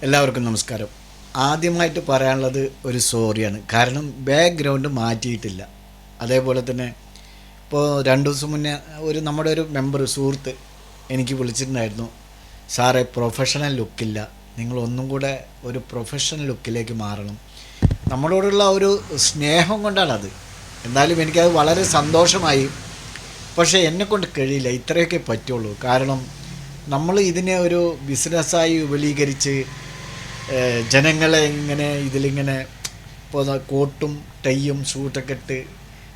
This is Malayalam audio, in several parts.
എല്ലാവർക്കും നമസ്കാരം. ആദ്യമായിട്ട് പറയാനുള്ളത് ഒരു സോറിയാണ്. കാരണം ബാക്ക്ഗ്രൗണ്ട് മാറ്റിയിട്ടില്ല. അതേപോലെ തന്നെ ഇപ്പോൾ 2 ദിവസം മുന്നേ നമ്മുടെ ഒരു സുഹൃത്ത് എനിക്ക് വിളിച്ചിട്ടുണ്ടായിരുന്നു. സാറേ, പ്രൊഫഷണൽ ലുക്കില്ല, നിങ്ങളൊന്നും കൂടെ ഒരു പ്രൊഫഷണൽ ലുക്കിലേക്ക് മാറണം. നമ്മളോടുള്ള ഒരു സ്നേഹം കൊണ്ടാണത്. എന്തായാലും എനിക്കത് വളരെ സന്തോഷമായി. പക്ഷേ എന്നെക്കൊണ്ട് കഴിയില്ല, ഇത്രയൊക്കെ പറ്റുള്ളൂ. കാരണം നമ്മൾ ഇതിനെ ഒരു ബിസിനസ്സായി വിപുലീകരിച്ച് ജനങ്ങളെ ഇതിലിങ്ങനെ ഇപ്പോൾ കോട്ടും ടൈയും സൂട്ടൊക്കെ ഇട്ട്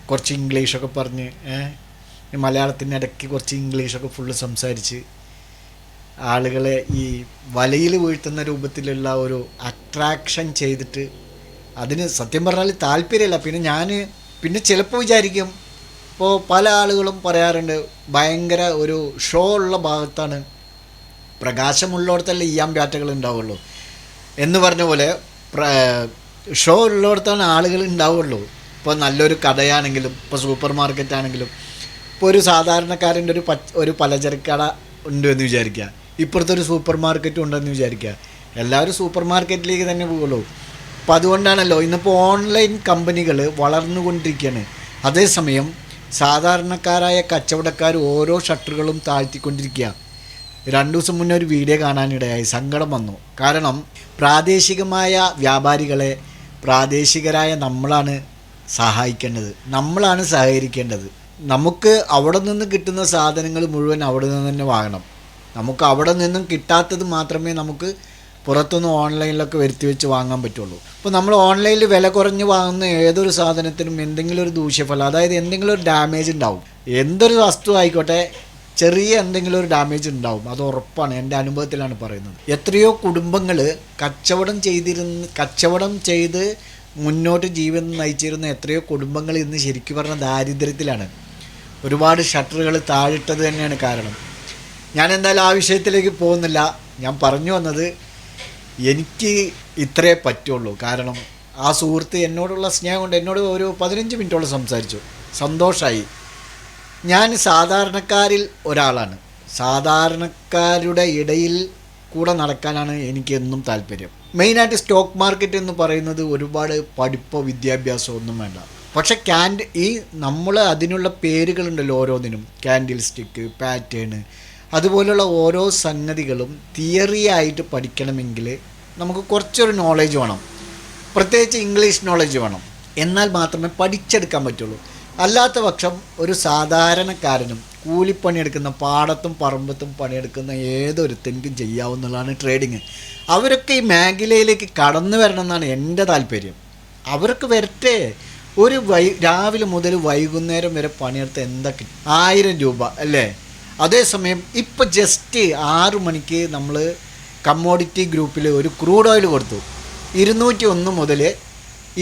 കുറച്ച് ഇംഗ്ലീഷൊക്കെ പറഞ്ഞ് മലയാളത്തിൻ്റെ ഇടയ്ക്ക് കുറച്ച് ഇംഗ്ലീഷൊക്കെ ഫുള്ള് സംസാരിച്ച് ആളുകളെ ഈ വലയിൽ വീഴ്ത്തുന്ന രൂപത്തിലുള്ള ഒരു അട്രാക്ഷൻ ചെയ്തിട്ട് അതിന് സത്യം പറഞ്ഞാൽ താല്പര്യമില്ല. പിന്നെ ചിലപ്പോൾ വിചാരിക്കും, ഇപ്പോൾ പല ആളുകളും പറയാറുണ്ട്, ഭയങ്കര ഒരു ഷോ ഉള്ള ഭാഗത്താണ്, പ്രകാശമുള്ളിടത്തല്ലേ ഈയാമ്പാറ്റകൾ ഉണ്ടാവുള്ളൂ എന്ന് പറഞ്ഞ പോലെ ഷോ ഉള്ളിടത്താണ് ആളുകൾ ഉണ്ടാവുള്ളൂ. ഇപ്പോൾ നല്ലൊരു കടയാണെങ്കിലും, ഇപ്പോൾ സൂപ്പർ മാർക്കറ്റാണെങ്കിലും, ഇപ്പോൾ ഒരു സാധാരണക്കാരൻ്റെ ഒരു പലചരക്ക് കട ഉണ്ട് എന്ന് വിചാരിക്കുക, ഇപ്പുറത്തെ ഒരു സൂപ്പർ മാർക്കറ്റും ഉണ്ടെന്ന് വിചാരിക്കുക, എല്ലാവരും സൂപ്പർ മാർക്കറ്റിലേക്ക് തന്നെ പോകുള്ളൂ. അപ്പോൾ അതുകൊണ്ടാണല്ലോ ഇന്നിപ്പോൾ ഓൺലൈൻ കമ്പനികൾ വളർന്നുകൊണ്ടിരിക്കുകയാണ്. അതേസമയം സാധാരണക്കാരായ കച്ചവടക്കാർ ഓരോ ഷട്ടറുകളും താഴ്ത്തിക്കൊണ്ടിരിക്കുക. 2 ദിവസം മുന്നേ ഒരു വീഡിയോ കാണാനിടയായി, സങ്കടം വന്നു. കാരണം പ്രാദേശികമായ വ്യാപാരികളെ പ്രാദേശികരായ നമ്മളാണ് സഹായിക്കേണ്ടത്, നമ്മളാണ് സഹകരിക്കേണ്ടത്. നമുക്ക് അവിടെ നിന്ന് കിട്ടുന്ന സാധനങ്ങൾ മുഴുവൻ അവിടെ നിന്ന് തന്നെ വാങ്ങണം. നമുക്ക് അവിടെ നിന്നും കിട്ടാത്തത് മാത്രമേ നമുക്ക് പുറത്തുനിന്ന് ഓൺലൈനിലൊക്കെ വരുത്തി വെച്ച് വാങ്ങാൻ പറ്റുള്ളൂ. ഇപ്പോൾ നമ്മൾ ഓൺലൈനിൽ വില കുറഞ്ഞ് വാങ്ങുന്ന ഏതൊരു സാധനത്തിനും എന്തെങ്കിലും ഒരു ദൂഷ്യഫലം, അതായത് എന്തെങ്കിലും ഒരു ഡാമേജ് ഉണ്ടാവും. എന്തൊരു വസ്തു ആയിക്കോട്ടെ, ചെറിയ എന്തെങ്കിലും ഒരു ഡാമേജ് ഉണ്ടാവും, അത് ഉറപ്പാണ്. എൻ്റെ അനുഭവത്തിലാണ് പറയുന്നത്. എത്രയോ കുടുംബങ്ങൾ കച്ചവടം ചെയ്ത് മുന്നോട്ട് ജീവിതം നയിച്ചിരുന്ന എത്രയോ കുടുംബങ്ങൾ ഇന്ന് ശരിക്കും പറഞ്ഞ ദാരിദ്ര്യത്തിലാണ്. ഒരുപാട് ഷട്ടറുകൾ താഴിട്ടത് തന്നെയാണ് കാരണം. ഞാൻ എന്തായാലും ആ വിഷയത്തിലേക്ക് പോകുന്നില്ല. ഞാൻ പറഞ്ഞു വന്നത്, എനിക്ക് ഇത്രേ പറ്റുള്ളൂ. കാരണം ആ സുഹൃത്ത് എന്നോടുള്ള സ്നേഹം കൊണ്ട് എന്നോട് ഒരു 15 മിനിറ്റോളം സംസാരിച്ചു, സന്തോഷമായി. ഞാൻ സാധാരണക്കാരിൽ ഒരാളാണ്. സാധാരണക്കാരുടെ ഇടയിൽ കൂടെ നടക്കാനാണ് എനിക്ക് എന്നും താല്പര്യം. മെയിനായിട്ട് സ്റ്റോക്ക് മാർക്കറ്റ് എന്ന് പറയുന്നത് ഒരുപാട് പഠിപ്പോ വിദ്യാഭ്യാസമോ ഒന്നും വേണ്ട. പക്ഷേ നമ്മൾ അതിനുള്ള പേരുകളുണ്ടല്ലോ ഓരോന്നിനും, ക്യാൻഡിൽ സ്റ്റിക്ക്, പാറ്റേൺ, അതുപോലുള്ള ഓരോ സംഗതികളും തിയറി ആയിട്ട് പഠിക്കണമെങ്കിൽ നമുക്ക് കുറച്ചൊരു നോളേജ് വേണം, പ്രത്യേകിച്ച് ഇംഗ്ലീഷ് നോളേജ് വേണം. എന്നാൽ മാത്രമേ പഠിച്ചെടുക്കാൻ പറ്റുള്ളൂ. അല്ലാത്ത പക്ഷം ഒരു സാധാരണക്കാരനും കൂലിപ്പണിയെടുക്കുന്ന, പാടത്തും പറമ്പത്തും പണിയെടുക്കുന്ന ഏതൊരുത്തനിക്കും ചെയ്യാവുന്നതാണ് ട്രേഡിങ്. അവരൊക്കെ ഈ മേഖലയിലേക്ക് കടന്നു വരണം എന്നാണ് എൻ്റെ താല്പര്യം. അവർക്ക് വരട്ടെ. രാവിലെ മുതൽ വൈകുന്നേരം വരെ പണിയെടുത്ത് എന്തൊക്കെ 1000 രൂപ അല്ലേ? അതേസമയം ഇപ്പോൾ ജസ്റ്റ് 6 മണിക്ക് നമ്മൾ കമ്മോഡിറ്റി ഗ്രൂപ്പിൽ ഒരു ക്രൂഡ് ഓയിൽ കൊടുത്തു. 201 മുതൽ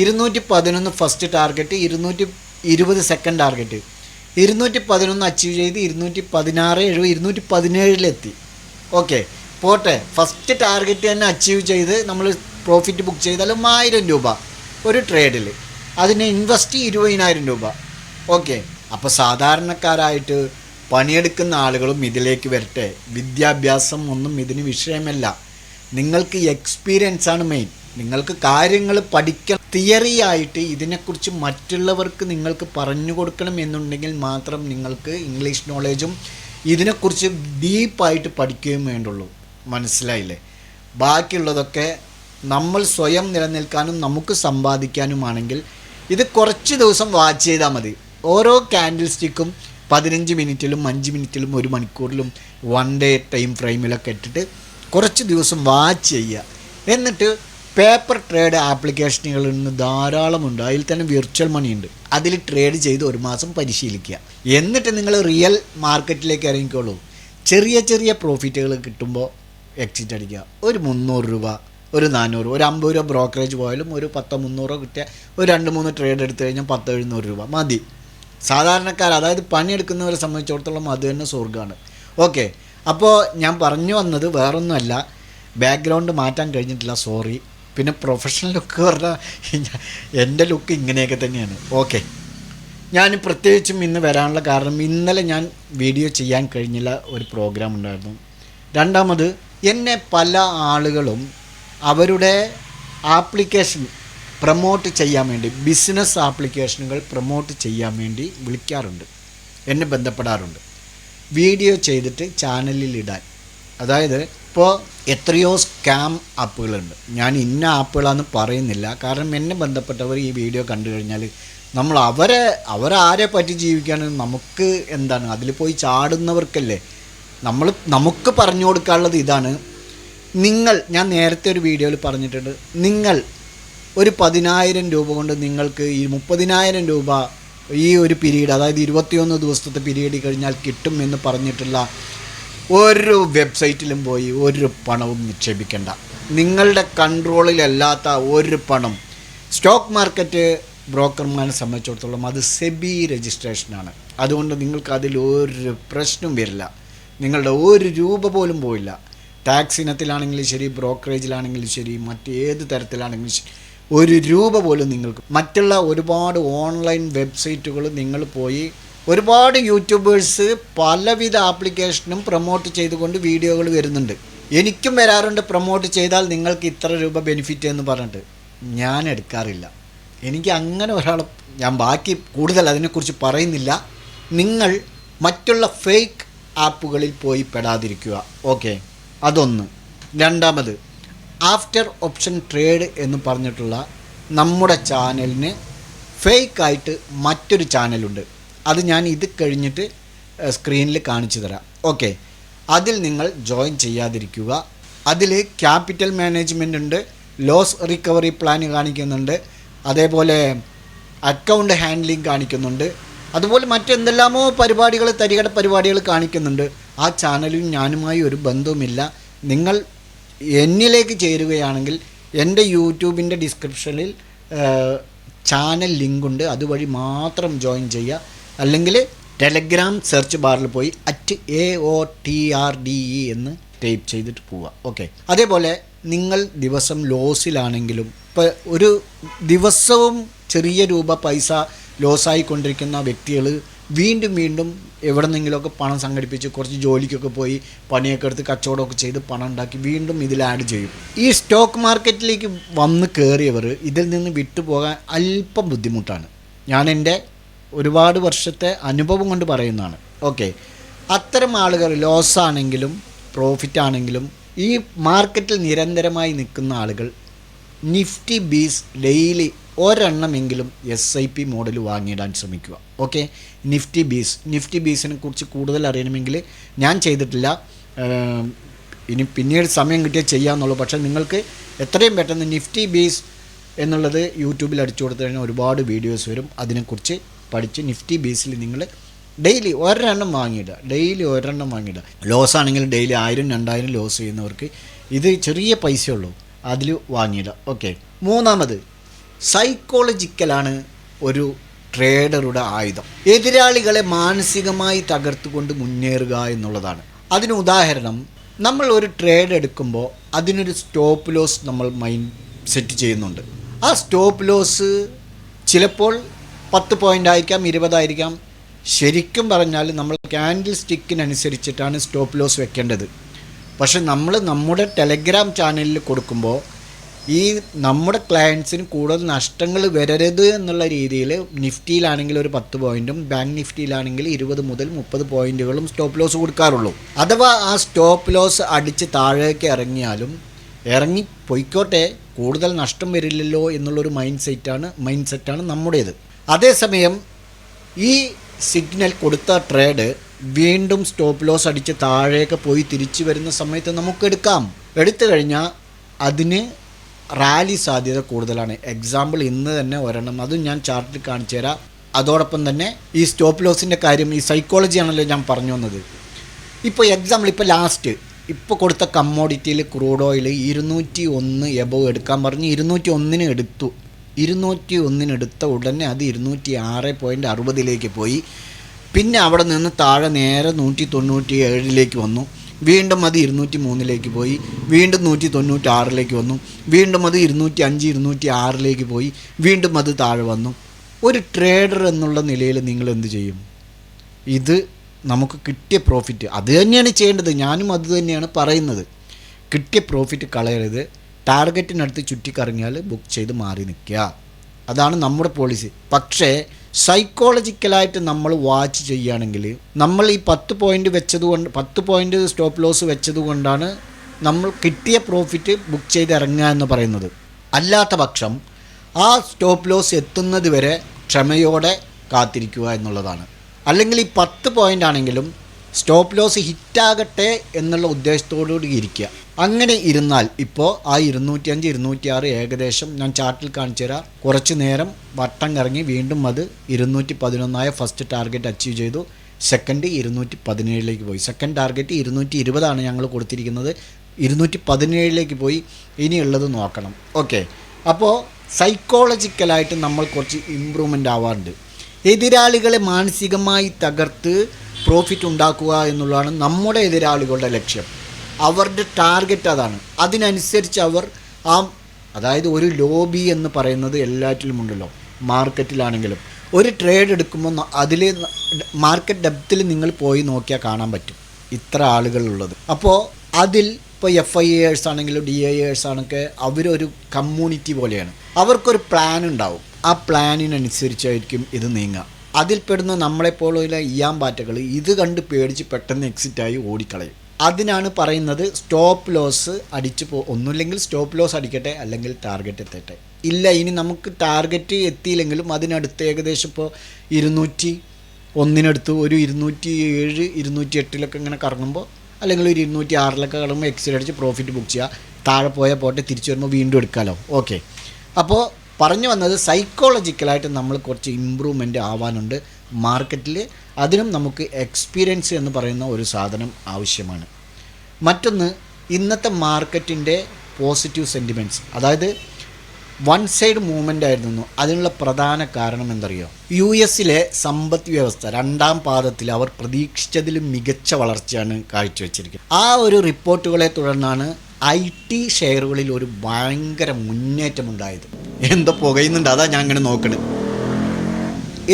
211 first target, 220 second target, 211 achieve ചെയ്ത് 216, 217 ഓക്കെ പോട്ടെ. ഫസ്റ്റ് ടാർഗറ്റ് തന്നെ അച്ചീവ് ചെയ്ത് നമ്മൾ പ്രോഫിറ്റ് ബുക്ക് ചെയ്താലും 1000 രൂപ ഒരു ട്രേഡിൽ. അതിന് ഇൻവെസ്റ്റ് 20,000 രൂപ. ഓക്കെ, അപ്പോൾ സാധാരണക്കാരായിട്ട് പണിയെടുക്കുന്ന ആളുകളും ഇതിലേക്ക് വരട്ടെ. വിദ്യാഭ്യാസം ഒന്നും ഇതിന് വിഷയമല്ല. നിങ്ങൾക്ക് എക്സ്പീരിയൻസ് ആണ് മെയിൻ. നിങ്ങൾക്ക് കാര്യങ്ങൾ പഠിക്കണം. തിയറി ആയിട്ട് ഇതിനെക്കുറിച്ച് മറ്റുള്ളവർക്ക് നിങ്ങൾക്ക് പറഞ്ഞു കൊടുക്കണം എന്നുണ്ടെങ്കിൽ മാത്രം നിങ്ങൾക്ക് ഇംഗ്ലീഷ് നോളേജും ഇതിനെക്കുറിച്ച് ഡീപ്പായിട്ട് പഠിക്കുകയും വേണ്ടുള്ളൂ. മനസ്സിലായില്ലേ? ബാക്കിയുള്ളതൊക്കെ നമ്മൾ സ്വയം നിലനിൽക്കാനും നമുക്ക് സമ്പാദിക്കാനുമാണെങ്കിൽ ഇത് കുറച്ച് ദിവസം വാച്ച് ചെയ്താൽ മതി. ഓരോ ക്യാൻഡിൽ സ്റ്റിക്കും 15 മിനിറ്റിലും 5 മിനിറ്റിലും 1 മണിക്കൂറിലും 1 ഡേ ടൈം ഫ്രെയിമിലൊക്കെ ഇട്ടിട്ട് കുറച്ച് ദിവസം വാച്ച് ചെയ്യുക. എന്നിട്ട് പേപ്പർ ട്രേഡ് ആപ്ലിക്കേഷനുകൾ ഇന്ന് ധാരാളമുണ്ട്. അതിൽ തന്നെ വിർച്വൽ മണി ഉണ്ട്. അതിൽ ട്രേഡ് ചെയ്ത് 1 മാസം പരിശീലിക്കുക. എന്നിട്ട് നിങ്ങൾ റിയൽ മാർക്കറ്റിലേക്ക് ഇറങ്ങിക്കോളൂ. ചെറിയ ചെറിയ പ്രോഫിറ്റുകൾ കിട്ടുമ്പോൾ എക്സിറ്റ് അടിക്കുക. ഒരു 300 രൂപ, ഒരു 400, ഒരു 50 രൂപ ബ്രോക്കറേജ് പോയാലും ഒരു 10-300 കിട്ടിയ ഒരു 2-3 ട്രേഡ് എടുത്തു കഴിഞ്ഞാൽ 10-700 രൂപ മതി. സാധാരണക്കാർ, അതായത് പണിയെടുക്കുന്നവരെ സംബന്ധിച്ചിടത്തോളം അത് തന്നെ സ്വർഗ്ഗമാണ്. ഓക്കെ, അപ്പോൾ ഞാൻ പറഞ്ഞു വന്നത് വേറൊന്നുമല്ല, ബാക്ക്ഗ്രൗണ്ട് മാറ്റാൻ കഴിഞ്ഞിട്ടില്ല, സോറി. പിന്നെ പ്രൊഫഷണൽ ലുക്ക് പറഞ്ഞാൽ എൻ്റെ ലുക്ക് ഇങ്ങനെയൊക്കെ തന്നെയാണ്. ഓക്കെ, ഞാൻ പ്രത്യേകിച്ചും ഇന്ന് വരാനുള്ള കാരണം, ഇന്നലെ ഞാൻ വീഡിയോ ചെയ്യാൻ കഴിഞ്ഞില്ല, ഒരു പ്രോഗ്രാം ഉണ്ടായിരുന്നു. രണ്ടാമത്, എന്നെ പല ആളുകളും അവരുടെ ആപ്ലിക്കേഷൻ പ്രൊമോട്ട് ചെയ്യാൻ വേണ്ടി, ബിസിനസ് ആപ്ലിക്കേഷനുകൾ പ്രൊമോട്ട് ചെയ്യാൻ വേണ്ടി വിളിക്കാറുണ്ട്, എന്നെ ബന്ധപ്പെടാറുണ്ട്, വീഡിയോ ചെയ്തിട്ട് ചാനലിൽ ഇടാൻ. അതായത് ഇപ്പോൾ എത്രയോ സ്കാം ആപ്പുകളുണ്ട്. ഞാൻ ഇന്ന ആപ്പുകളാണെന്ന് പറയുന്നില്ല, കാരണം എന്നെ ബന്ധപ്പെട്ടവർ ഈ വീഡിയോ കണ്ടു കഴിഞ്ഞാൽ നമ്മൾ അവരാരെ പറ്റി ജീവിക്കാനും നമുക്ക് എന്താണ്, അതിൽ പോയി ചാടുന്നവർക്കല്ലേ നമുക്ക് പറഞ്ഞു കൊടുക്കാനുള്ളത് ഇതാണ്. ഞാൻ നേരത്തെ ഒരു വീഡിയോയിൽ പറഞ്ഞിട്ടുണ്ട്, നിങ്ങൾ ഒരു 10,000 രൂപ കൊണ്ട് നിങ്ങൾക്ക് ഈ 30,000 രൂപ ഈ ഒരു പീരീഡ്, അതായത് 21 ദിവസത്തെ പീരീഡ് കഴിഞ്ഞാൽ കിട്ടും എന്ന് പറഞ്ഞിട്ടുള്ള ഒരു വെബ്സൈറ്റിലും പോയി ഒരു പണവും നിക്ഷേപിക്കേണ്ട. നിങ്ങളുടെ കൺട്രോളിലല്ലാത്ത ഒരു പണം. സ്റ്റോക്ക് മാർക്കറ്റ് ബ്രോക്കർമാരെ സംബന്ധിച്ചിടത്തോളം അത് സെബി രജിസ്ട്രേഷനാണ്. അതുകൊണ്ട് നിങ്ങൾക്ക് അതിലൊരു പ്രശ്നം വരില്ല. നിങ്ങളുടെ ഒരു രൂപ പോലും പോയില്ല. ടാക്സ് ഇനത്തിലാണെങ്കിലും ശരി, ബ്രോക്കറേജിലാണെങ്കിലും ശരി, മറ്റേത് തരത്തിലാണെങ്കിലും ശരി, ഒരു രൂപ പോലും നിങ്ങൾക്ക്. മറ്റുള്ള ഒരുപാട് ഓൺലൈൻ വെബ്സൈറ്റുകൾ നിങ്ങൾ പോയി, ഒരുപാട് യൂട്യൂബേഴ്സ് പലവിധ ആപ്ലിക്കേഷനും പ്രൊമോട്ട് ചെയ്തുകൊണ്ട് വീഡിയോകൾ വരുന്നുണ്ട്. എനിക്കും വരാറുണ്ട്, പ്രൊമോട്ട് ചെയ്താൽ നിങ്ങൾക്ക് ഇത്ര രൂപ ബെനിഫിറ്റ് എന്ന് പറഞ്ഞിട്ട്. ഞാൻ എടുക്കാറില്ല. എനിക്ക് അങ്ങനെ ഞാൻ ബാക്കി കൂടുതൽ അതിനെക്കുറിച്ച് പറയുന്നില്ല. നിങ്ങൾ മറ്റുള്ള ഫേക്ക് ആപ്പുകളിൽ പോയി പെടാതിരിക്കുക. ഓക്കെ, അതൊന്ന്. രണ്ടാമത്, ആഫ്റ്റർ ഓപ്ഷൻ ട്രേഡ് എന്ന് പറഞ്ഞിട്ടുള്ള നമ്മുടെ ചാനലിന് ഫേക്കായിട്ട് മറ്റൊരു ചാനലുണ്ട്. അത് ഞാൻ ഇത് കഴിഞ്ഞിട്ട് സ്ക്രീനിൽ കാണിച്ചു തരാം. ഓക്കെ, അതിൽ നിങ്ങൾ ജോയിൻ ചെയ്യാതിരിക്കുക. അതിൽ ക്യാപിറ്റൽ മാനേജ്മെൻ്റ് ഉണ്ട്, ലോസ് റിക്കവറി പ്ലാൻ കാണിക്കുന്നുണ്ട്, അതേപോലെ അക്കൗണ്ട് ഹാൻഡ്ലിംഗ് കാണിക്കുന്നുണ്ട്, അതുപോലെ മറ്റെന്തെല്ലാമോ പരിപാടികൾ, തരികട പരിപാടികൾ കാണിക്കുന്നുണ്ട്. ആ ചാനലും ഞാനുമായി ഒരു ബന്ധവുമില്ല. നിങ്ങൾ എന്നിലേക്ക് ചേരുകയാണെങ്കിൽ എൻ്റെ യൂട്യൂബിൻ്റെ ഡിസ്ക്രിപ്ഷനിൽ ചാനൽ ലിങ്കുണ്ട്, അതുവഴി മാത്രം ജോയിൻ ചെയ്യുക. അല്ലെങ്കിൽ ടെലഗ്രാം സെർച്ച് ബാറിൽ പോയി @AOTRDE എന്ന് ടൈപ്പ് ചെയ്തിട്ട് പോവുക. ഓക്കെ, അതേപോലെ നിങ്ങൾ ദിവസം ലോസിലാണെങ്കിലും, ഇപ്പോൾ ഒരു ദിവസവും ചെറിയ രൂപ പൈസ ലോസായിക്കൊണ്ടിരിക്കുന്ന വ്യക്തികൾ വീണ്ടും എവിടെ നിന്നെങ്കിലുമൊക്കെ പണം സംഘടിപ്പിച്ച് കുറച്ച് ജോലിക്കൊക്കെ പോയി പണിയൊക്കെ എടുത്ത് കച്ചവടമൊക്കെ ചെയ്ത് പണം ഉണ്ടാക്കി വീണ്ടും ഇതിൽ ആഡ് ചെയ്യും. ഈ സ്റ്റോക്ക് മാർക്കറ്റിലേക്ക് വന്ന് കയറിയവർ ഇതിൽ നിന്ന് വിട്ടുപോകാൻ അല്പം ബുദ്ധിമുട്ടാണ്. ഞാൻ എൻ്റെ ഒരുപാട് വർഷത്തെ അനുഭവം കൊണ്ട് പറയുന്നതാണ്. ഓക്കെ, അത്തരം ആളുകൾ ലോസാണെങ്കിലും പ്രോഫിറ്റ് ആണെങ്കിലും ഈ മാർക്കറ്റിൽ നിരന്തരമായി നിൽക്കുന്ന ആളുകൾ നിഫ്റ്റി ബീസ് ഡെയിലി ഒരെണ്ണമെങ്കിലും SIP മോഡൽ വാങ്ങിയിടാൻ ശ്രമിക്കുക. ഓക്കെ, നിഫ്റ്റി ബീസിനെ കുറിച്ച് കൂടുതൽ അറിയണമെങ്കിൽ ഞാൻ ചെയ്തിട്ടില്ല, ഇനി പിന്നീട് സമയം കിട്ടിയാൽ ചെയ്യാമെന്നുള്ളൂ. പക്ഷേ നിങ്ങൾക്ക് എത്രയും പെട്ടെന്ന് നിഫ്റ്റി ബീസ് എന്നുള്ളത് യൂട്യൂബിൽ അടിച്ചു കൊടുത്തു കഴിഞ്ഞാൽ ഒരുപാട് വീഡിയോസ് വരും. അതിനെക്കുറിച്ച് പഠിച്ച് നിഫ്റ്റി ബീസിൽ നിങ്ങൾ ഡെയിലി ഒരെണ്ണം വാങ്ങിയിടുക. ലോസ് ആണെങ്കിൽ ഡെയിലി 1000-2000 ലോസ് ചെയ്യുന്നവർക്ക് ഇത് ചെറിയ പൈസയുള്ളൂ, അതിൽ വാങ്ങിയിടുക. ഓക്കെ, മൂന്നാമത്, സൈക്കോളജിക്കലാണ് ഒരു ട്രേഡറുടെ ആയുധം. എതിരാളികളെ മാനസികമായി തകർത്തുകൊണ്ട് മുന്നേറുക എന്നുള്ളതാണ്. അതിന് ഉദാഹരണം, നമ്മൾ ഒരു ട്രേഡ് എടുക്കുമ്പോൾ അതിനൊരു സ്റ്റോപ്പ് ലോസ് നമ്മൾ മൈൻഡ് സെറ്റ് ചെയ്യുന്നുണ്ട്. ആ സ്റ്റോപ്പ് ലോസ് ചിലപ്പോൾ 10 പോയിൻ്റ് ആയിരിക്കാം, 20 ആയിരിക്കാം. ശരിക്കും പറഞ്ഞാൽ നമ്മൾ ക്യാൻഡിൽ സ്റ്റിക്കിനനുസരിച്ചിട്ടാണ് സ്റ്റോപ്പ് ലോസ് വെക്കേണ്ടത്. പക്ഷെ നമ്മൾ നമ്മുടെ ടെലഗ്രാം ചാനലിൽ കൊടുക്കുമ്പോൾ ഈ നമ്മുടെ ക്ലയൻസിന് കൂടുതൽ നഷ്ടങ്ങൾ വരരുത് എന്നുള്ള രീതിയിൽ നിഫ്റ്റിയിലാണെങ്കിൽ ഒരു 10 പോയിൻറ്റും ബാങ്ക് നിഫ്റ്റിയിലാണെങ്കിൽ 20 മുതൽ 30 പോയിൻറ്റുകളും സ്റ്റോപ്പ് ലോസ് കൊടുക്കാറുള്ളൂ. അഥവാ ആ സ്റ്റോപ്പ് ലോസ് അടിച്ച് താഴേക്ക് ഇറങ്ങി പൊയ്ക്കോട്ടെ, കൂടുതൽ നഷ്ടം വരില്ലല്ലോ എന്നുള്ളൊരു മൈൻഡ് സെറ്റാണ് നമ്മുടേത്. അതേസമയം ഈ സിഗ്നൽ കൊടുത്ത ട്രേഡ് വീണ്ടും സ്റ്റോപ്പ് ലോസ് അടിച്ച് താഴേക്ക് പോയി തിരിച്ചു വരുന്ന സമയത്ത് നമുക്ക് എടുത്തു കഴിഞ്ഞാൽ അതിന് റാലി സാധ്യത കൂടുതലാണ്. എക്സാമ്പിൾ ഇന്ന് തന്നെ ഒരെണ്ണം, അതും ഞാൻ ചാർട്ടിൽ കാണിച്ചു തരാം. അതോടൊപ്പം തന്നെ ഈ സ്റ്റോപ്പ് ലോസിൻ്റെ കാര്യം, ഈ സൈക്കോളജി ആണല്ലോ ഞാൻ പറഞ്ഞു വന്നത്. ഇപ്പോൾ എക്സാമ്പിൾ, ഇപ്പോൾ കൊടുത്ത കമ്മോഡിറ്റിയിൽ ക്രൂഡ് ഓയിൽ 201 എബവ് എടുക്കാൻ പറഞ്ഞ് 201 എടുത്തു. 201 എടുത്ത ഉടനെ അത് 206.60 പോയി. പിന്നെ അവിടെ നിന്ന് താഴെ നേരെ 197 വന്നു. വീണ്ടും അത് 203 പോയി. വീണ്ടും 196 വന്നു. വീണ്ടും അത് 205, 206 പോയി. വീണ്ടും അത് താഴെ വന്നു. ഒരു ട്രേഡർ എന്നുള്ള നിലയിൽ നിങ്ങൾ എന്ത് ചെയ്യും? ഇത് നമുക്ക് കിട്ടിയ പ്രോഫിറ്റ് അത് തന്നെയാണ് ചെയ്യേണ്ടത്. ഞാനും അത് തന്നെയാണ് പറയുന്നത്. കിട്ടിയ പ്രോഫിറ്റ് കളയരുത്. ടാർഗറ്റിനടുത്ത് ചുറ്റിക്കറങ്ങിയാൽ ബുക്ക് ചെയ്ത് മാറി നിൽക്കുക. അതാണ് നമ്മുടെ പോളിസി. പക്ഷേ സൈക്കോളജിക്കലായിട്ട് നമ്മൾ വാച്ച് ചെയ്യുകയാണെങ്കിൽ നമ്മൾ ഈ 10 പോയിൻ്റ് വെച്ചതുകൊണ്ട് 10 പോയിൻ്റ് സ്റ്റോപ്പ് ലോസ് വെച്ചതുകൊണ്ടാണ് നമ്മൾ കിട്ടിയ പ്രോഫിറ്റ് ബുക്ക് ചെയ്ത് ഇറങ്ങുക എന്ന് പറയുന്നത്. അല്ലാത്ത പക്ഷം ആ സ്റ്റോപ്പ് ലോസ് എത്തുന്നത് വരെ ക്ഷമയോടെ കാത്തിരിക്കുക എന്നുള്ളതാണ്. അല്ലെങ്കിൽ ഈ 10 പോയിൻ്റ് ആണെങ്കിലും സ്റ്റോപ്പ് ലോസ് ഹിറ്റാകട്ടെ എന്നുള്ള ഉദ്ദേശത്തോടുകൂടി ഇരിക്കുക. അങ്ങനെ ഇരുന്നാൽ ഇപ്പോൾ ആ 205 206 ഏകദേശം ഞാൻ ചാർട്ടിൽ കാണിച്ചു തരാം. കുറച്ച് നേരം വട്ടം കറങ്ങി വീണ്ടും അത് 211 ഫസ്റ്റ് ടാർഗറ്റ് അച്ചീവ് ചെയ്തു. സെക്കൻഡ് 217 പോയി. സെക്കൻഡ് ടാർഗറ്റ് 220 ഞങ്ങൾ കൊടുത്തിരിക്കുന്നത്. 217 പോയി. ഇനിയുള്ളത് നോക്കണം. ഓക്കെ, അപ്പോൾ സൈക്കോളജിക്കലായിട്ട് നമ്മൾ കുറച്ച് ഇമ്പ്രൂവ്മെൻ്റ് ആവാറുണ്ട്. എതിരാളികളെ മാനസികമായി തകർത്ത് പ്രോഫിറ്റ് ഉണ്ടാക്കുക എന്നുള്ളതാണ് നമ്മുടെ എതിരാളികളുടെ ലക്ഷ്യം. അവരുടെ ടാർഗറ്റ് അതാണ്. അതിനനുസരിച്ച് അവർ അതായത് ഒരു ലോബി എന്ന് പറയുന്നത് എല്ലാറ്റിലും ഉണ്ടല്ലോ. മാർക്കറ്റിലാണെങ്കിലും ഒരു ട്രേഡ് എടുക്കുമ്പോൾ അതിൽ മാർക്കറ്റ് ഡെപ്തിൽ നിങ്ങൾ പോയി നോക്കിയാൽ കാണാൻ പറ്റും ഇത്ര ആളുകളുള്ളത്. അപ്പോൾ അതിൽ ഇപ്പോൾ FIAs ആണെങ്കിലും DIAs ആണൊക്കെ അവരൊരു കമ്മ്യൂണിറ്റി പോലെയാണ്. അവർക്കൊരു പ്ലാൻ ഉണ്ടാവും. ആ പ്ലാനിനനുസരിച്ചായിരിക്കും ഇത് നീങ്ങുക. അതിൽപ്പെടുന്ന നമ്മളെപ്പോലുള്ള ഇയാമ്പാറ്റകൾ ഇത് കണ്ട് പേടിച്ച് പെട്ടെന്ന് എക്സിറ്റായി ഓടിക്കളയും. അതിനാണ് പറയുന്നത് സ്റ്റോപ്പ് ലോസ് ഒന്നുമില്ലെങ്കിൽ സ്റ്റോപ്പ് ലോസ് അടിക്കട്ടെ, അല്ലെങ്കിൽ ടാർഗറ്റ് എത്തട്ടെ. ഇല്ല, ഇനി നമുക്ക് ടാർഗറ്റ് എത്തിയില്ലെങ്കിലും അതിനടുത്ത് ഏകദേശം ഇപ്പോൾ 201 ഒരു 207 208 ഇങ്ങനെ കറങ്ങുമ്പോൾ, അല്ലെങ്കിൽ ഒരു 206 കറങ്ങുമ്പോൾ എക്സിറ്റ് അടിച്ച് പ്രോഫിറ്റ് ബുക്ക് ചെയ്യുക. താഴെ പോയാൽ പോട്ടെ, തിരിച്ചു വരുമ്പോൾ വീണ്ടും എടുക്കാമല്ലോ. ഓക്കെ, അപ്പോൾ പറഞ്ഞു വന്നത് സൈക്കോളജിക്കലായിട്ട് നമ്മൾ കുറച്ച് ഇമ്പ്രൂവ്മെൻ്റ് ആവാനുണ്ട് മാർക്കറ്റിൽ. അതിനും നമുക്ക് എക്സ്പീരിയൻസ് എന്ന് പറയുന്ന ഒരു സാധനം ആവശ്യമാണ്. മറ്റൊന്ന്, ഇന്നത്തെ മാർക്കറ്റിൻ്റെ പോസിറ്റീവ് സെൻറ്റിമെൻറ്റ്സ്, അതായത് വൺ സൈഡ് മൂവ്മെൻ്റ് ആയിരുന്നു. അതിനുള്ള പ്രധാന കാരണം എന്തറിയോ? US സമ്പദ് വ്യവസ്ഥ 2ാം പാദത്തിൽ അവർ പ്രതീക്ഷിച്ചതിലും മികച്ച വളർച്ചയാണ് കാഴ്ചവെച്ചിരിക്കുന്നത്. ആ ഒരു റിപ്പോർട്ടുകളെ തുടർന്നാണ് IT ഷെയറുകളിൽ ഒരു ഭയങ്കര മുന്നേറ്റമുണ്ടായത്. എന്തോ പുകയുന്നുണ്ട്, അതാ ഞാൻ അങ്ങനെ നോക്കണത്.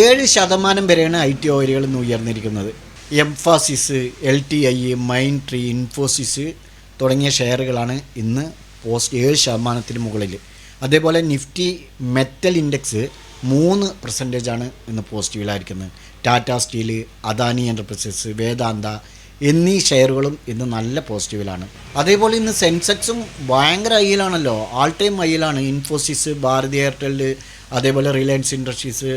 7% വരെയാണ് IT ഓഹരികളിൽ നിന്ന് ഉയർന്നിരിക്കുന്നത്. എംഫാസിസ്, LTI, മൈൻട്രി, ഇൻഫോസിസ് തുടങ്ങിയ ഷെയറുകളാണ് ഇന്ന് 7% മുകളിൽ. അതേപോലെ നിഫ്റ്റി മെറ്റൽ ഇൻഡെക്സ് 3% ഇന്ന് പോസിറ്റീവിലായിരിക്കുന്നത്. ടാറ്റ സ്റ്റീൽ, അദാനി എൻ്റർപ്രൈസസ്, വേദാന്ത എന്നീ ഷെയറുകളും ഇന്ന് നല്ല പോസിറ്റീവിലാണ്. അതേപോലെ ഇന്ന് സെൻസെക്സും ഭയങ്കര ഹൈയിലാണല്ലോ, ആൾ ടൈം ഹൈയിലാണ്. ഇൻഫോസിസ്, ഭാരതി എയർടെൽ, അതേപോലെ റിലയൻസ് ഇൻഡസ്ട്രീസ്,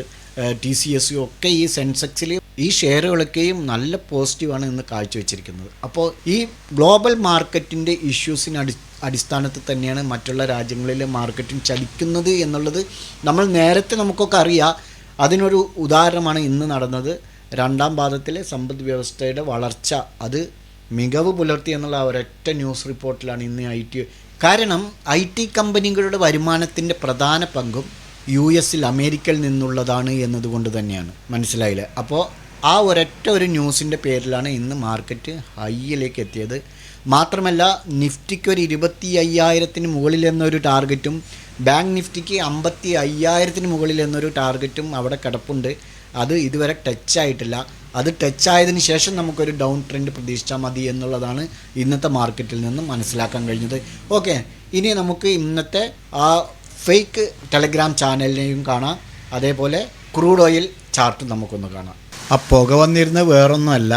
TCS ഒക്കെ ഈ സെൻസെക്സിൽ ഈ ഷെയറുകളൊക്കെയും നല്ല പോസിറ്റീവാണ് ഇന്ന് കാഴ്ചവെച്ചിരിക്കുന്നത്. അപ്പോൾ ഈ ഗ്ലോബൽ മാർക്കറ്റിൻ്റെ ഇഷ്യൂസിന് അടിസ്ഥാനത്തിൽ തന്നെയാണ് മറ്റുള്ള രാജ്യങ്ങളിലെ മാർക്കറ്റിംഗ് ചലിക്കുന്നത് എന്നുള്ളത് നമ്മൾ നേരത്തെ നമുക്കൊക്കെ അറിയാം. അതിനൊരു ഉദാഹരണമാണ് ഇന്ന് നടന്നത്. 2ാം പാദത്തിലെ സമ്പദ് വ്യവസ്ഥയുടെ വളർച്ച അത് മികവ് പുലർത്തി എന്നുള്ള ഒരൊറ്റ ന്യൂസ് റിപ്പോർട്ടിലാണ് ഇന്ന് കാരണം IT കമ്പനികളുടെ വരുമാനത്തിൻ്റെ പ്രധാന പങ്കും US അമേരിക്കയിൽ നിന്നുള്ളതാണ് എന്നതുകൊണ്ട് തന്നെയാണ്. മനസ്സിലായില്ലേ? അപ്പോൾ ആ ഒരൊറ്റ ഒരു ന്യൂസിൻ്റെ പേരിലാണ് ഇന്ന് മാർക്കറ്റ് ഹൈയിലേക്ക് എത്തിയത്. മാത്രമല്ല നിഫ്റ്റിക്ക് ഒരു 25,000 മുകളിൽ എന്നൊരു ടാർഗറ്റും ബാങ്ക് നിഫ്റ്റിക്ക് 55,000 മുകളിൽ എന്നൊരു ടാർഗറ്റും അവിടെ കിടപ്പുണ്ട്. അത് ഇതുവരെ ടച്ച് ആയിട്ടില്ല. അത് ടച്ച് ആയതിനു ശേഷം നമുക്കൊരു ഡൗൺ ട്രെൻഡ് പ്രതീക്ഷിച്ചാൽ മതി എന്നുള്ളതാണ് ഇന്നത്തെ മാർക്കറ്റിൽ നിന്ന് മനസ്സിലാക്കാൻ കഴിഞ്ഞത്. ഓക്കെ, ഇനി നമുക്ക് ഇന്നത്തെ ആ ഫേക്ക് ടെലഗ്രാം ചാനലിനെയും കാണാം. അതേപോലെ ക്രൂഡ് ഓയിൽ ചാർട്ട് നമുക്കൊന്ന് കാണാം. ആ പുക വന്നിരുന്നത് വേറൊന്നുമല്ല,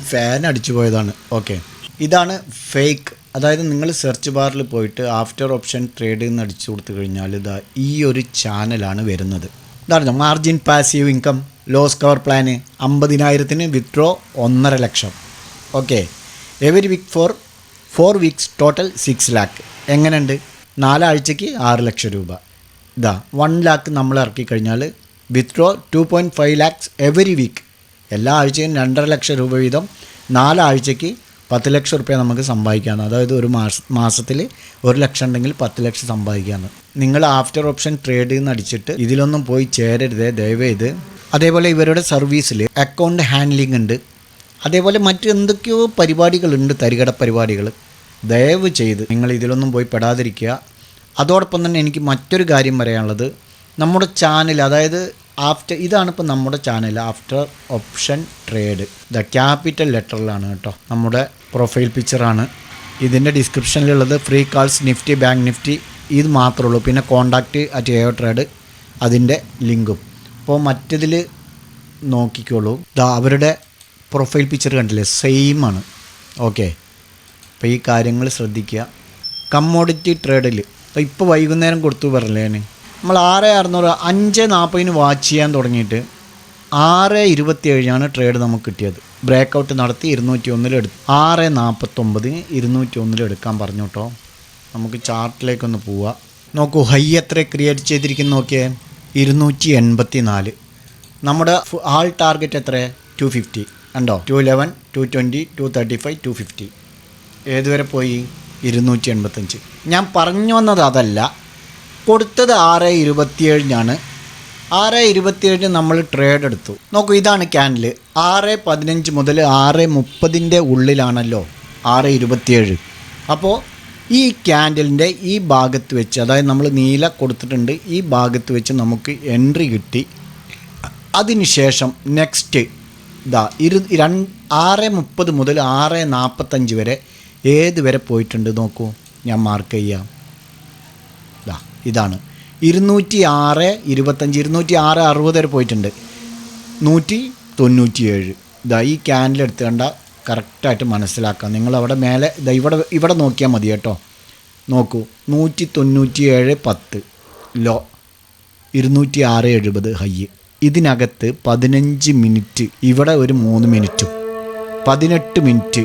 ഫാൻ അടിച്ചു പോയതാണ്. ഓക്കെ, ഇതാണ് ഫേക്ക്. അതായത് നിങ്ങൾ സെർച്ച് ബാറിൽ പോയിട്ട് ആഫ്റ്റർ ഓപ്ഷൻ ട്രേഡ് എന്ന് അടിച്ചു കൊടുത്തു കഴിഞ്ഞാൽ ഇതാ ഈ ഒരു ചാനലാണ് വരുന്നത്. ഇതാണ് margin passive income loss cover plan 50,000 withdraw 1.5 ലക്ഷം. Okay, every week four 4 weeks total 6 lakh. എങ്ങനെയുണ്ട്? 4 ആഴ്ചയ്ക്ക് 6 ലക്ഷം രൂപ. ഇതാ 1 lakh നമ്മൾ ഇറക്കി കഴിഞ്ഞാൽ വിത്ഡ്രോ 2.5 lakhs എവരി വീക്ക്. എല്ലാ ആഴ്ചയും 2.5 ലക്ഷം രൂപ വീതം 4 ആഴ്ചയ്ക്ക് 10 ലക്ഷം റുപ്യ നമുക്ക് സമ്പാദിക്കാമെന്ന്. അതായത് ഒരു മാസത്തിൽ 1 ലക്ഷം ഉണ്ടെങ്കിൽ 10 ലക്ഷം സമ്പാദിക്കാമെന്ന്. നിങ്ങൾ ആഫ്റ്റർ ഓപ്ഷൻ ട്രേഡ് എന്ന് അടിച്ചിട്ട് ഇതിലൊന്നും പോയി ചേരരുത് ദയവേത്. അതേപോലെ ഇവരുടെ സർവീസിൽ അക്കൗണ്ട് ഹാൻഡ്ലിംഗ് ഉണ്ട്. അതേപോലെ മറ്റു എന്തൊക്കെയോ പരിപാടികളുണ്ട്, തരികട പരിപാടികൾ. ദയവ് ചെയ്ത് നിങ്ങൾ ഇതിലൊന്നും പോയി പെടാതിരിക്കുക. അതോടൊപ്പം തന്നെ എനിക്ക് മറ്റൊരു കാര്യം പറയാനുള്ളത്, നമ്മുടെ ചാനൽ, അതായത് ഇതാണിപ്പോൾ നമ്മുടെ channel after option trade. Capital ലെറ്ററിലാണ് കേട്ടോ, നമ്മുടെ പ്രൊഫൈൽ പിക്ചറാണ്. ഇതിൻ്റെ ഡിസ്ക്രിപ്ഷനിലുള്ളത് free calls Nifty bank Nifty ഇത് മാത്രമേ ഉള്ളൂ. പിന്നെ contact@AO Trade അതിൻ്റെ ലിങ്കും. അപ്പോൾ മറ്റതിൽ നോക്കിക്കോളൂ. അവരുടെ പ്രൊഫൈൽ പിക്ചർ കണ്ടില്ലേ, സെയിം ആണ്. ഓക്കെ, അപ്പോൾ ഈ കാര്യങ്ങൾ ശ്രദ്ധിക്കുക. കമ്മോഡിറ്റി ട്രേഡിൽ ഇപ്പോൾ വൈകുന്നേരം കൊടുത്തു പറഞ്ഞില്ലേ ഞാൻ, നമ്മൾ 6600 5:40 വാച്ച് ചെയ്യാൻ തുടങ്ങിയിട്ട് 6:27 ട്രേഡ് നമുക്ക് കിട്ടിയത്. ബ്രേക്കൗട്ട് നടത്തി 201 എടുത്തു. 6:49 201 എടുക്കാൻ പറഞ്ഞു കേട്ടോ. നമുക്ക് ചാർട്ടിലേക്കൊന്ന് പോവാം. നോക്കൂ, ഹൈ എത്ര ക്രിയേറ്റ് ചെയ്തിരിക്കുന്നു നോക്കിയേ, 284. നമ്മുടെ ആൾ ടാർഗറ്റ് എത്ര, 250 കണ്ടോ, 211 220 235 250. ഏതുവരെ പോയി, 285. ഞാൻ പറഞ്ഞു വന്നത് അതല്ല, കൊടുത്തത് 6:27 6:27 നമ്മൾ ട്രേഡ് എടുത്തു. നോക്കൂ, ഇതാണ് ക്യാൻഡിൽ. 6:15 മുതൽ 6:30 ഉള്ളിലാണല്ലോ 6:27. അപ്പോൾ ഈ ക്യാൻഡിലിൻ്റെ ഈ ഭാഗത്ത് വെച്ച്, അതായത് നമ്മൾ നീല കൊടുത്തിട്ടുണ്ട്, ഈ ഭാഗത്ത് വെച്ച് നമുക്ക് എൻട്രി കിട്ടി. അതിനുശേഷം നെക്സ്റ്റ് 6:30 മുതൽ 6:45 വരെ ഏതുവരെ പോയിട്ടുണ്ട് നോക്കൂ, ഞാൻ മാർക്ക് ചെയ്യാം. ഇതാണ് 206.25 206.60 വരെ പോയിട്ടുണ്ട്. 197. ഈ ക്യാൻഡിൽ എടുത്ത് കണ്ട കറക്റ്റായിട്ട് മനസ്സിലാക്കാം. നിങ്ങളവിടെ മേലെ ഇവിടെ നോക്കിയാൽ മതി കേട്ടോ. നോക്കൂ, 197.10 ലോ, 206.70 ഹൈ. ഇതിനകത്ത് 15 മിനിറ്റ്, ഇവിടെ ഒരു 3 മിനിറ്റും 18 മിനിറ്റ്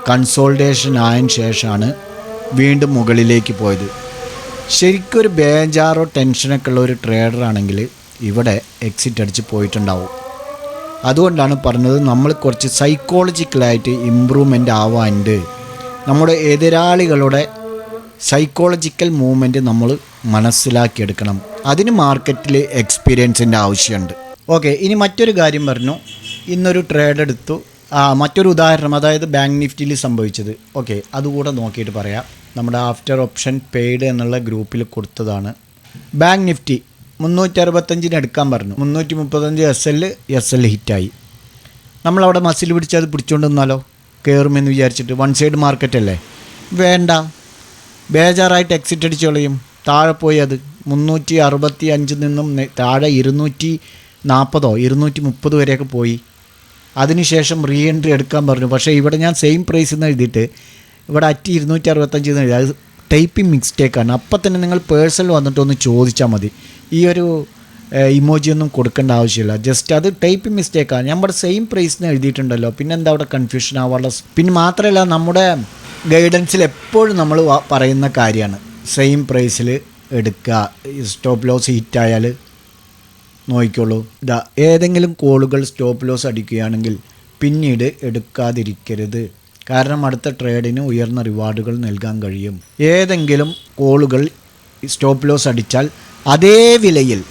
കൺസോൾട്ടേഷൻ ആയതിനു ശേഷമാണ് വീണ്ടും മുകളിലേക്ക് പോയത്. ശരിക്കും ഒരു ബേജാറോ ടെൻഷനൊക്കെ ഉള്ള ഒരു ട്രേഡറാണെങ്കിൽ ഇവിടെ എക്സിറ്റ് അടിച്ച് പോയിട്ടുണ്ടാവും. അതുകൊണ്ടാണ് പറഞ്ഞത്, നമ്മൾ കുറച്ച് സൈക്കോളജിക്കലായിട്ട് ഇമ്പ്രൂവ്മെൻ്റ് ആവാനുണ്ട്. നമ്മുടെ എതിരാളികളുടെ സൈക്കോളജിക്കൽ മൂവ്മെൻറ്റ് നമ്മൾ മനസ്സിലാക്കിയെടുക്കണം. അതിന് മാർക്കറ്റിൽ എക്സ്പീരിയൻസിൻ്റെ ആവശ്യമുണ്ട്. ഓക്കെ, ഇനി മറ്റൊരു കാര്യം പറഞ്ഞു. ഇന്നൊരു ട്രേഡ് എടുത്തു. മറ്റൊരു ഉദാഹരണം, അതായത് ബാങ്ക് നിഫ്റ്റിയിൽ സംഭവിച്ചത്. ഓക്കെ, അതുകൂടെ നോക്കിയിട്ട് പറയാം. നമ്മുടെ ആഫ്റ്റർ ഓപ്ഷൻ പെയ്ഡ് എന്നുള്ള ഗ്രൂപ്പിൽ കൊടുത്തതാണ്. ബാങ്ക് നിഫ്റ്റി 365 എടുക്കാൻ പറഞ്ഞു. 335 എസ് എൽ ഹിറ്റായി. നമ്മളവിടെ മസിൽ പിടിച്ച് അത് പിടിച്ചുകൊണ്ട് നിന്നാലോ, കയറുമെന്ന് വിചാരിച്ചിട്ട്. വൺ സൈഡ് മാർക്കറ്റ് അല്ലേ, വേണ്ട, ബേജാറായിട്ട് എക്സിറ്റ് അടിച്ച് കളയും. താഴെ പോയി അത് 365 നിന്നും താഴെ 240 230 വരെയൊക്കെ പോയി. അതിനുശേഷം റീ എൻട്രി എടുക്കാൻ പറഞ്ഞു. പക്ഷേ ഇവിടെ ഞാൻ സെയിം പ്രൈസ് എന്ന് എഴുതിയിട്ട് ഇവിടെ 265 എന്ന് എഴുതി. അത് ടൈപ്പിംഗ് മിസ്റ്റേക്കാണ്. അപ്പം തന്നെ നിങ്ങൾ പേഴ്സണൽ വന്നിട്ടൊന്ന് ചോദിച്ചാൽ മതി. ഈ ഒരു ഇമോജി ഒന്നും കൊടുക്കേണ്ട ആവശ്യമില്ല. ജസ്റ്റ് അത് ടൈപ്പിംഗ് മിസ്റ്റേക്കാണ്. ഞാൻ ഇവിടെ സെയിം പ്രൈസിന് എഴുതിയിട്ടുണ്ടല്ലോ, പിന്നെ എന്താ അവിടെ കൺഫ്യൂഷൻ ആവാനുള്ള. പിന്നെ മാത്രമല്ല, നമ്മുടെ ഗൈഡൻസിൽ എപ്പോഴും നമ്മൾ പറയുന്ന കാര്യമാണ്, സെയിം പ്രൈസിൽ എടുക്കുക. സ്റ്റോപ്പ് ലോസ് ഹിറ്റായാൽ നോക്കിക്കോളൂ. ഏതെങ്കിലും കോളുകൾ സ്റ്റോപ്പ് ലോസ് അടിക്കുകയാണെങ്കിൽ പിന്നീട് എടുക്കാതിരിക്കരുത്. കാരണം അടുത്ത ട്രേഡിന് ഉയർന്ന റിവാർഡുകൾ നൽകാൻ കഴിയും. ഏതെങ്കിലും കോളുകൾ സ്റ്റോപ്പ് ലോസ് അടിച്ചാൽ അതേ വിലയിൽ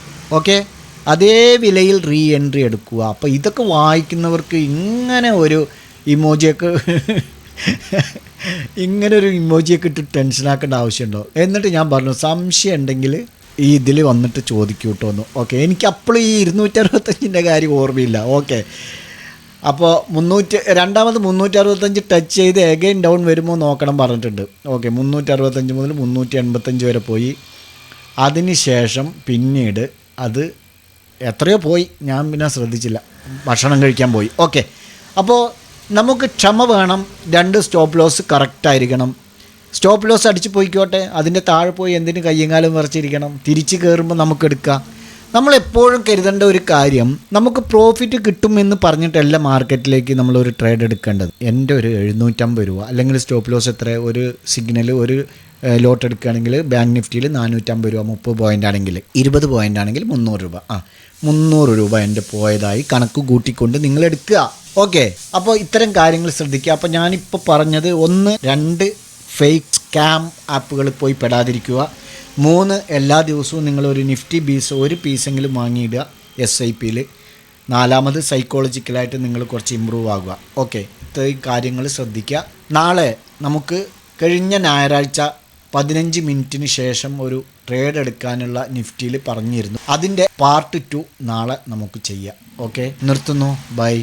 അതേ വിലയിൽ റീ എൻട്രി എടുക്കുക. അപ്പോൾ ഇതൊക്കെ വായിക്കുന്നവർക്ക് ഇങ്ങനെ ഒരു ഇമോജിയൊക്കെ ഇട്ട് ടെൻഷനാക്കേണ്ട ആവശ്യമുണ്ടോ? എന്നിട്ട് ഞാൻ പറഞ്ഞു, സംശയം ഉണ്ടെങ്കിൽ ഈ ഇതിൽ വന്നിട്ട് ചോദിക്കൂ കേട്ടോ. ഓക്കെ, എനിക്ക് അപ്പോഴും ഈ 265 കാര്യം ഓർമ്മയില്ല. ഓക്കെ, അപ്പോൾ 365 ടച്ച് ചെയ്ത് എഗെയിൻ ഡൗൺ വരുമ്പോൾ നോക്കണം പറഞ്ഞിട്ടുണ്ട്. ഓക്കെ, 365 മുതൽ 385 വരെ പോയി. അതിന് ശേഷം പിന്നീട് അത് എത്രയോ പോയി, ഞാൻ പിന്നെ ശ്രദ്ധിച്ചില്ല, ഭക്ഷണം കഴിക്കാൻ പോയി. ഓക്കെ, അപ്പോൾ നമുക്ക് ക്ഷമ വേണം. 2 സ്റ്റോപ്പ് ലോസ് കറക്റ്റായിരിക്കണം. സ്റ്റോപ്പ് ലോസ് അടിച്ച് പോയിക്കോട്ടെ, അതിൻ്റെ താഴെ പോയി എന്തിന് കയ്യങ്കാലം വിറച്ചിരിക്കണം? തിരിച്ച് കയറുമ്പോൾ നമുക്ക് എടുക്കാം. നമ്മളെപ്പോഴും കരുതേണ്ട ഒരു കാര്യം, നമുക്ക് പ്രോഫിറ്റ് കിട്ടുമെന്ന് പറഞ്ഞിട്ടല്ല മാർക്കറ്റിലേക്ക് നമ്മളൊരു ട്രേഡ് എടുക്കേണ്ടത്. എൻ്റെ ഒരു 750 രൂപ അല്ലെങ്കിൽ സ്റ്റോപ്പ് ലോസ് എത്ര, ഒരു സിഗ്നൽ ഒരു ലോട്ട് എടുക്കുകയാണെങ്കിൽ ബാങ്ക് നിഫ്റ്റിയിൽ 450 രൂപ, 30 പോയിൻ്റ് ആണെങ്കിൽ 20 പോയിൻ്റ് ആണെങ്കിൽ 300 രൂപ. 300 രൂപ എൻ്റെ പോയതായി കണക്ക് കൂട്ടിക്കൊണ്ട് നിങ്ങൾ എടുക്കുക. ഓക്കെ, അപ്പോൾ ഇത്തരം കാര്യങ്ങൾ ശ്രദ്ധിക്കുക. അപ്പോൾ ഞാനിപ്പോൾ പറഞ്ഞത് 1 2 ഫേക്ക് സ്കാം ആപ്പുകൾ പോയി പെടാതിരിക്കുക. 3 എല്ലാ ദിവസവും നിങ്ങളൊരു നിഫ്റ്റി ബീസ് ഒരു പീസെങ്കിലും വാങ്ങിയിടുക SIPയിൽ. 4 സൈക്കോളജിക്കലായിട്ട് നിങ്ങൾ കുറച്ച് ഇമ്പ്രൂവ് ആകുക. ഓക്കെ, ഇത്രയും കാര്യങ്ങൾ ശ്രദ്ധിക്കുക. നാളെ നമുക്ക് കഴിഞ്ഞ ഞായറാഴ്ച 15 മിനിറ്റിന് ശേഷം ഒരു ട്രേഡ് എടുക്കാനുള്ള നിഫ്റ്റിയിൽ പറഞ്ഞിരുന്നു. അതിൻ്റെ പാർട്ട് 2 നാളെ നമുക്ക് ചെയ്യാം. ഓക്കെ, നിർത്തുന്നു. ബൈ.